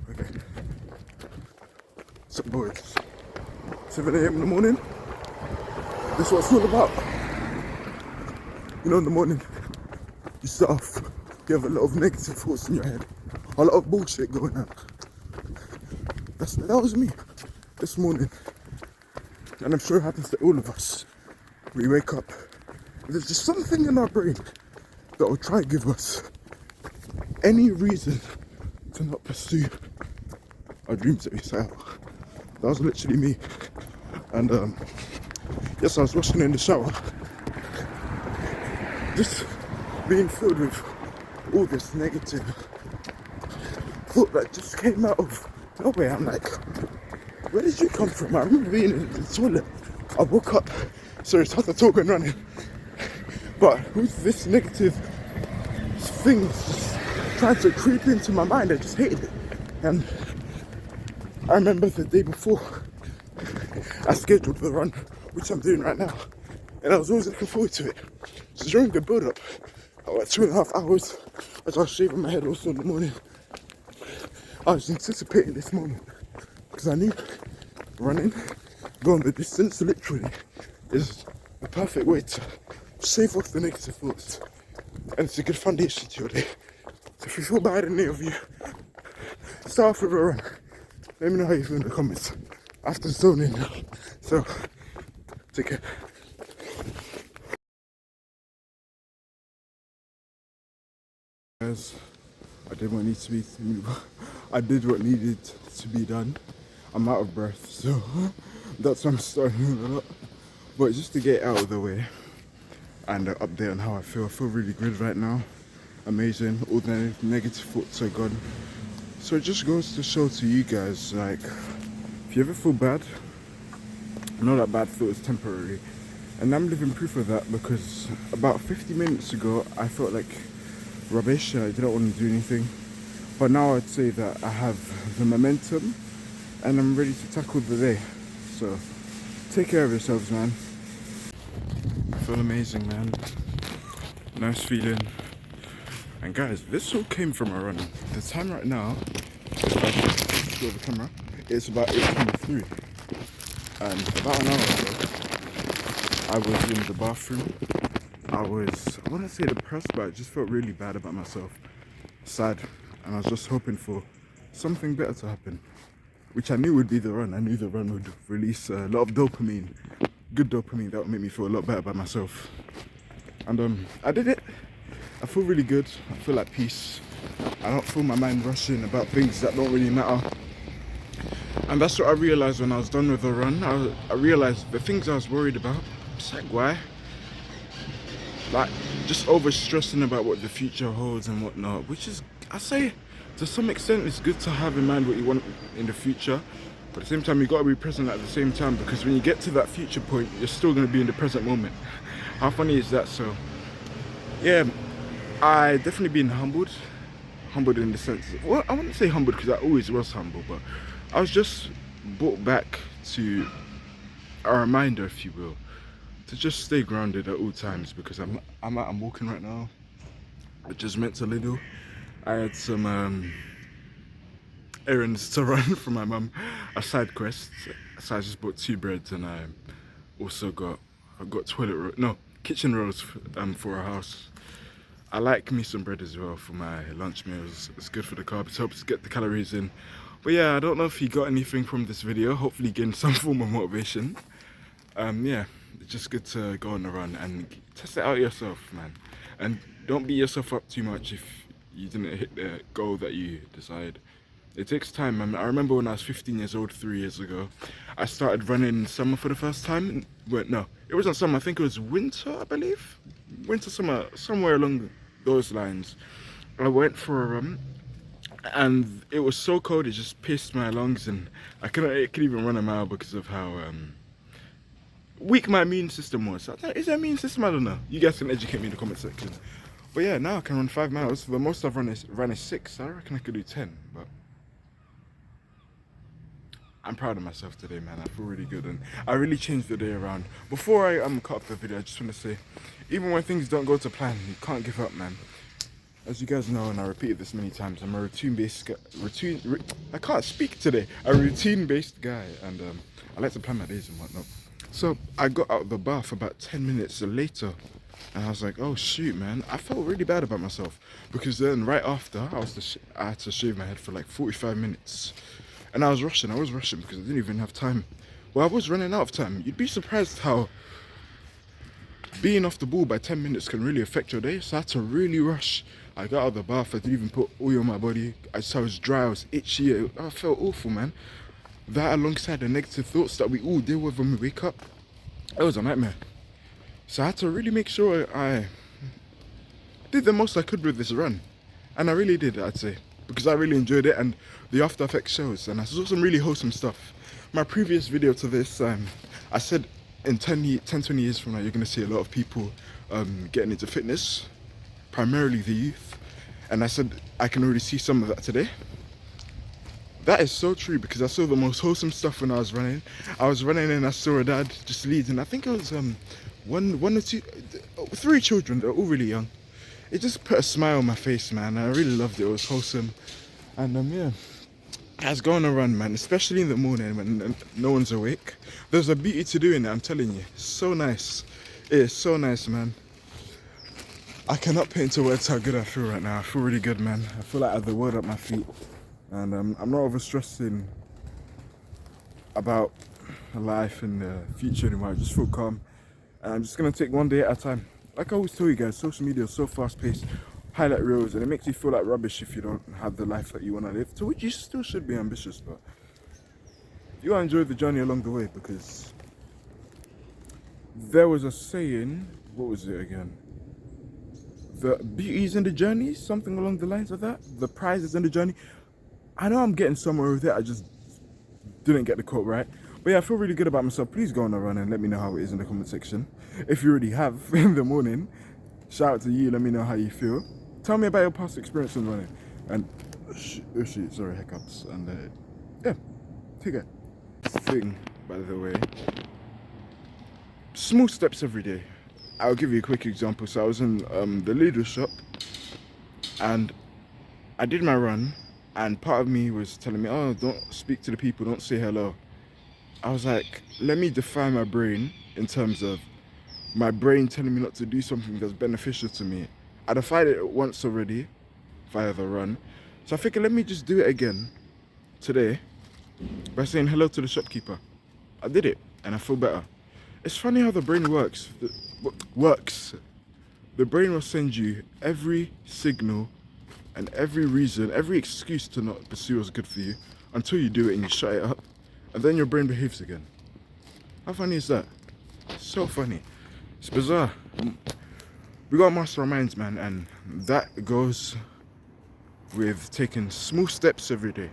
Okay. So boys, 7 a.m. in the morning. This is what it's all about. You know, in the morning, you start off, you have a lot of negative thoughts in your head, a lot of bullshit going on. That was me this morning, and I'm sure it happens to all of us. We wake up, there's just something in our brain that will try to give us any reason to not pursue our dreams that we set out. That was literally me. And yes, I was washing in the shower, just being filled with all this negative thought that just came out of nowhere. I'm like, where did you come from? I remember being in the toilet. I woke up, sorry, it's hard to talk and running, but with this negative thing just trying to creep into my mind, I just hated it. And I remember the day before, I scheduled the run, which I'm doing right now, and I was always looking forward to it. So during the build-up, about 2.5 hours, as I was shaving my head also in the morning, I was anticipating this moment, because I knew running, going the distance, literally, is the perfect way to shave off the negative thoughts, and it's a good foundation to your day. So if you feel bad in any of you, start off with a run. Let me know how you feel in the comments. After zoning now. So, take care. Guys, I did what needed to be done. I'm out of breath, so that's why I'm starting a lot. But just to get it out of the way and an update on how I feel really good right now. Amazing. All the negative thoughts are gone. So it just goes to show to you guys, like, if you ever feel bad, know that bad thought is temporary. And I'm living proof of that, because about 50 minutes ago, I felt like rubbish and I didn't want to do anything. But now I'd say that I have the momentum and I'm ready to tackle the day. So take care of yourselves, man. I feel amazing, man. Nice feeling. And guys, this all came from a run. The time right now, let's go over the camera, it's about 8:23. And about an hour ago, I was in the bathroom. I want to say depressed, but I just felt really bad about myself. Sad. And I was just hoping for something better to happen, which I knew would be the run. I knew the run would release a lot of dopamine. Good dopamine that would make me feel a lot better about myself. And I did it. I feel really good. I feel at peace. I don't feel my mind rushing about things that don't really matter. And that's what I realized when I was done with the run. I realized the things I was worried about, it's like, why? Like, just over stressing about what the future holds and whatnot, which is, I say, to some extent, it's good to have in mind what you want in the future. But at the same time, you got to be present at the same time, because when you get to that future point, you're still going to be in the present moment. How funny is that? So, yeah. I definitely been humbled in the sense, well, I wouldn't say humbled because I always was humble, but I was just brought back to a reminder, if you will, to just stay grounded at all times, because I'm walking right now. I just went to Lidl. I had some errands to run for my mum, a side quest. So I just bought 2 breads, and I also got kitchen rolls for our house. I like me some bread as well for my lunch meals. It's good for the carbs, helps get the calories in. But yeah, I don't know if you got anything from this video. Hopefully gain some form of motivation. Yeah, it's just good to go on a run and test it out yourself, man. And don't beat yourself up too much if you didn't hit the goal that you desired. It takes time. I remember when I was 15 years old, 3 years ago, I started running in summer for the first time. But no, it wasn't summer, I think it was winter, I believe. Winter, summer, somewhere along those lines. I went for a run, and it was so cold it just pissed my lungs, and I couldn't even run a mile because of how weak my immune system was. Is that immune system? I don't know. You guys can educate me in the comment section. But yeah, now I can run 5 miles. The most I've run is 6. I reckon I could do 10, but I'm proud of myself today, man. I feel really good, and I really changed the day around. Before I cut off the video, I just want to say, even when things don't go to plan, you can't give up, man. As you guys know, and I repeated this many times, I'm a I can't speak today. A routine-based guy, and I like to plan my days and whatnot. So I got out of the bath about 10 minutes later, and I was like, "Oh shoot, man!" I felt really bad about myself because then right after I had to shave my head for like 45 minutes, and I was rushing. I was rushing because I didn't even have time. Well, I was running out of time. You'd be surprised how being off the ball by 10 minutes can really affect your day. So I had to really rush. I got out of the bath, I didn't even put oil on my body. I was dry, I was itchy. I felt awful, man. That alongside the negative thoughts that we all deal with when we wake up, it was a nightmare. So I had to really make sure I did the most I could with this run. And I really did, I'd say. Because I really enjoyed it and the after effects shows. And I saw some really wholesome stuff. My previous video to this, I said in 10, 20 years from now, you're going to see a lot of people getting into fitness, primarily the youth. And I said, I can already see some of that today. That is so true because I saw the most wholesome stuff when I was running. I was running and I saw a dad just leading. I think it was one or two, 3 children. They're all really young. It just put a smile on my face, man. I really loved it. It was wholesome. And yeah, I was going to run, man, especially in the morning when no one's awake. There's a beauty to doing it, I'm telling you. So nice. It is so nice, man. I cannot put into words how good I feel right now. I feel really good, man. I feel like I have the world at my feet. And I'm not over stressing about life and the future anymore. I just feel calm. And I'm just going to take one day at a time. Like I always tell you guys, social media is so fast paced. Highlight reels, and it makes you feel like rubbish if you don't have the life that you want to live. To which you still should be ambitious, but you gotta enjoy the journey along the way, because there was a saying, what was it again? The beauty is in the journey, something along the lines of that. The prize is in the journey. I know I'm getting somewhere with it, I just didn't get the quote right. But yeah, I feel really good about myself. Please go on a run and let me know how it is in the comment section. If you already have in the morning, shout out to you, let me know how you feel. Tell me about your past experience in running. And sorry, hiccups. And yeah, take it. Thing, by the way, small steps every day. I'll give you a quick example. So I was in the Lidl shop and I did my run, and part of me was telling me, oh, don't speak to the people, don't say hello. I was like, let me define my brain in terms of my brain telling me not to do something that's beneficial to me. I defined it once already via the run. So I figured, let me just do it again today by saying hello to the shopkeeper. I did it and I feel better. It's funny how the brain works. The brain will send you every signal and every reason, every excuse to not pursue what's good for you until you do it and you shut it up, and then your brain behaves again. How funny is that? So funny. It's bizarre. We gotta master our minds, man, and that goes with taking small steps every day.